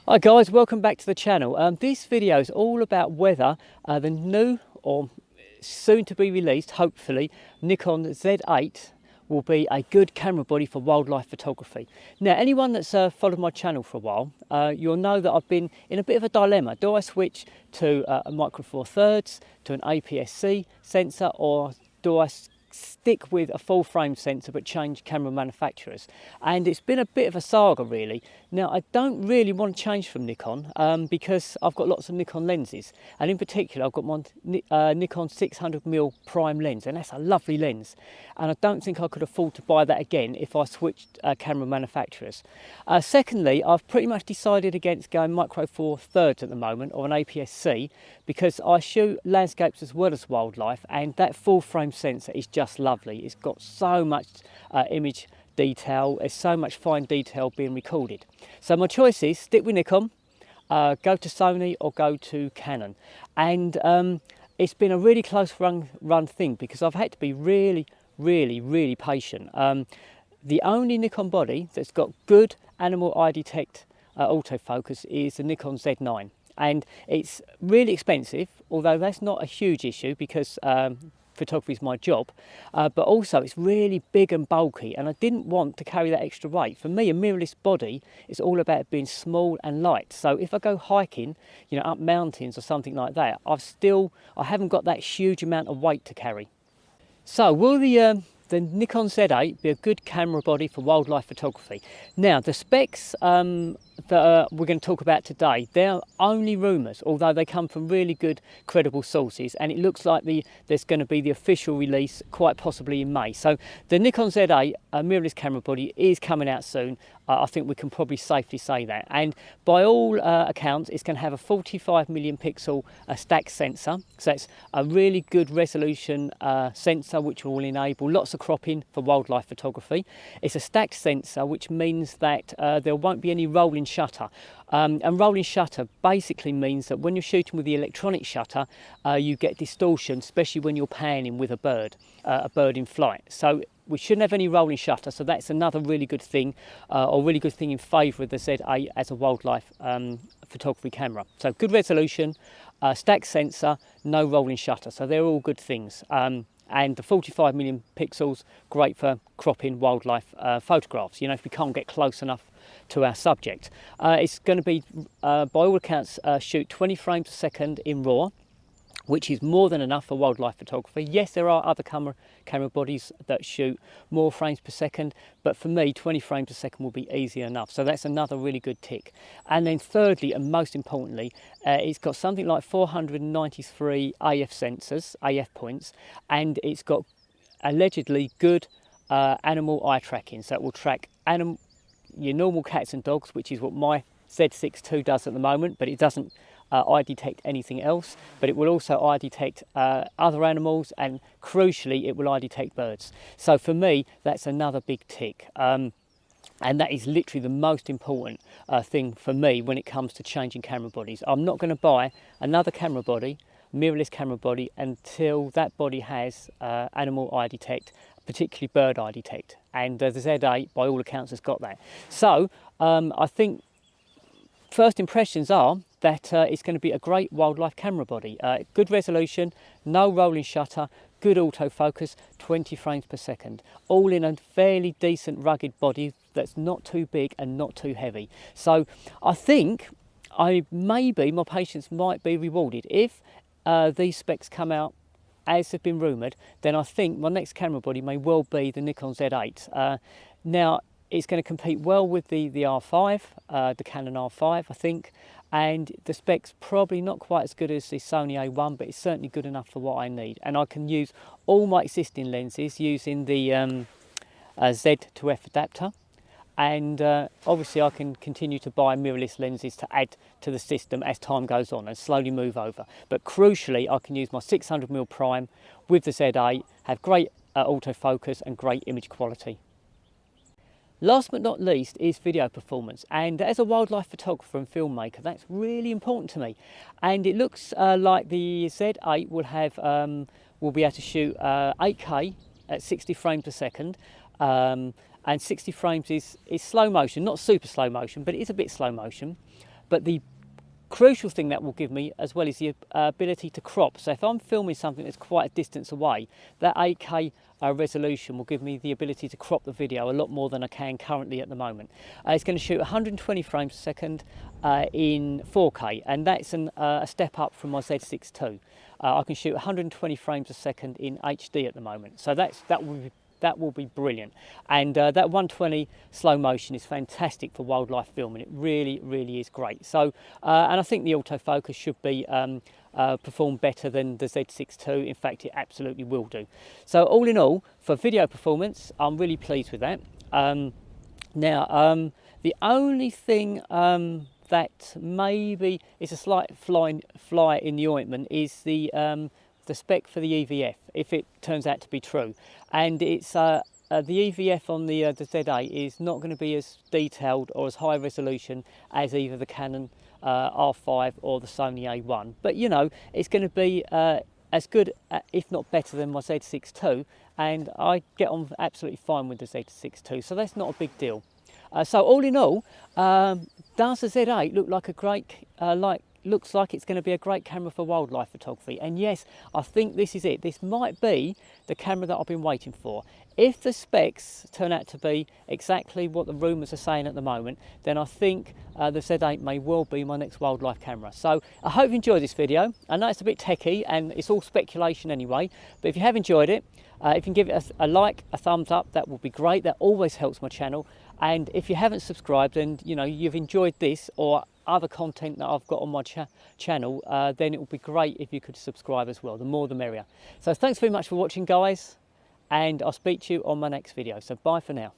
Hi guys, welcome back to the channel. This video is all about whether the new or soon to be released, hopefully, Nikon Z8 will be a good camera body for wildlife photography. Now, anyone that's followed my channel for a while, you'll know that I've been in a bit of a dilemma. Do I switch to a micro four thirds, to an APS-C sensor, or do I stick with a full frame sensor but change camera manufacturers? And it's been a bit of a saga really. Now, I don't really want to change from Nikon because I've got lots of Nikon lenses, and in particular I've got my Nikon 600mm prime lens, and that's a lovely lens, and I don't think I could afford to buy that again if I switched camera manufacturers. Secondly, I've pretty much decided against going micro four thirds at the moment, or an APS-C, because I shoot landscapes as well as wildlife, and that full frame sensor is just lovely. It's got so much image detail, there's so much fine detail being recorded. So my choice is stick with Nikon, go to Sony or go to Canon. And it's been a really close run thing because I've had to be really patient. The only Nikon body that's got good animal eye detect autofocus is the Nikon Z8. And it's really expensive, although that's not a huge issue because photography is my job, but also it's really big and bulky, and I didn't want to carry that extra weight. For me, a mirrorless body is all about being small and light. So if I go hiking, you know, up mountains or something like that, I haven't got that huge amount of weight to carry. So will the Nikon Z8 be a good camera body for wildlife photography? Now, the specs that we're going to talk about today, they're only rumours, although they come from really good, credible sources, and it looks like there's going to be the official release quite possibly in May. So the Nikon Z8 mirrorless camera body is coming out soon. I think we can probably safely say that, and by all accounts it's going to have a 45 million pixel stack sensor, so it's a really good resolution sensor which will enable lots of cropping for wildlife photography. It's a stacked sensor, which means that there won't be any rolling shutter, and rolling shutter basically means that when you're shooting with the electronic shutter you get distortion, especially when you're panning with a bird in flight. So we shouldn't have any rolling shutter, so that's another really good thing, or really good thing in favour of the Z8 as a wildlife photography camera. So good resolution, stacked sensor, no rolling shutter, so they're all good things. And the 45 million pixels, great for cropping wildlife photographs, you know, if we can't get close enough to our subject. It's going to be, by all accounts, shoot 20 frames a second in RAW, which is more than enough for wildlife photography. Yes, there are other camera bodies that shoot more frames per second, but for me 20 frames a second will be easy enough, so that's another really good tick. And then thirdly, and most importantly, it's got something like 493 AF sensors, AF points, and it's got allegedly good animal eye tracking, so it will track your normal cats and dogs, which is what my Z6 II does at the moment, but it doesn't eye detect anything else, but it will also eye detect other animals, and crucially it will eye detect birds. So for me that's another big tick, and that is literally the most important thing for me when it comes to changing camera bodies. I'm not going to buy another camera body, mirrorless camera body, until that body has animal eye detect, particularly bird eye detect, and the Z8 by all accounts has got that. So I think first impressions are that it's going to be a great wildlife camera body. Good resolution, no rolling shutter, good autofocus, 20 frames per second, all in a fairly decent rugged body that's not too big and not too heavy. So I think my patience might be rewarded. If these specs come out as have been rumoured, then I think my next camera body may well be the Nikon Z8. Now, it's going to compete well with the R5, the Canon R5, I think, and the spec's probably not quite as good as the Sony A1, but it's certainly good enough for what I need. And I can use all my existing lenses using the Z to F adapter, and obviously I can continue to buy mirrorless lenses to add to the system as time goes on and slowly move over. But crucially, I can use my 600mm prime with the Z8, have great autofocus and great image quality. Last but not least is video performance, and as a wildlife photographer and filmmaker, that's really important to me. And it looks like the Z8 will be able to shoot 8K at 60 frames per second, and 60 frames is slow motion, not super slow motion, but it is a bit slow motion. But the crucial thing that will give me as well is the ability to crop. So if I'm filming something that's quite a distance away, that 8K resolution will give me the ability to crop the video a lot more than I can currently at the moment. It's going to shoot 120 frames per second in 4K, and that's a step up from my Z6 II. I can shoot 120 frames a second in HD at the moment, so that will be brilliant. And that 120 slow motion is fantastic for wildlife filming. It really, really is great. So, and I think the autofocus should be perform better than the Z6 II. In fact, it absolutely will do. So all in all, for video performance, I'm really pleased with that. Now, the only thing that maybe is a slight fly in the ointment is the spec for the EVF, if it turns out to be true. And it's the EVF on the Z8 is not going to be as detailed or as high resolution as either the Canon R5 or the Sony A1. But you know, it's going to be as good, if not better, than my Z6 II, and I get on absolutely fine with the Z6 II, so that's not a big deal. So all in all, does the Z8 look like a great, looks like it's going to be a great camera for wildlife photography? And yes, I think this is it. This might be the camera that I've been waiting for. If the specs turn out to be exactly what the rumours are saying at the moment, then I think the Z8 may well be my next wildlife camera. So I hope you enjoyed this video. I know it's a bit techie and it's all speculation anyway, but if you have enjoyed it, if you can give it a like, a thumbs up, that would be great. That always helps my channel. And if you haven't subscribed and you know you've enjoyed this or other content that I've got on my channel, then it would be great if you could subscribe as well. The more the merrier. So thanks very much for watching, guys, and I'll speak to you on my next video. So bye for now.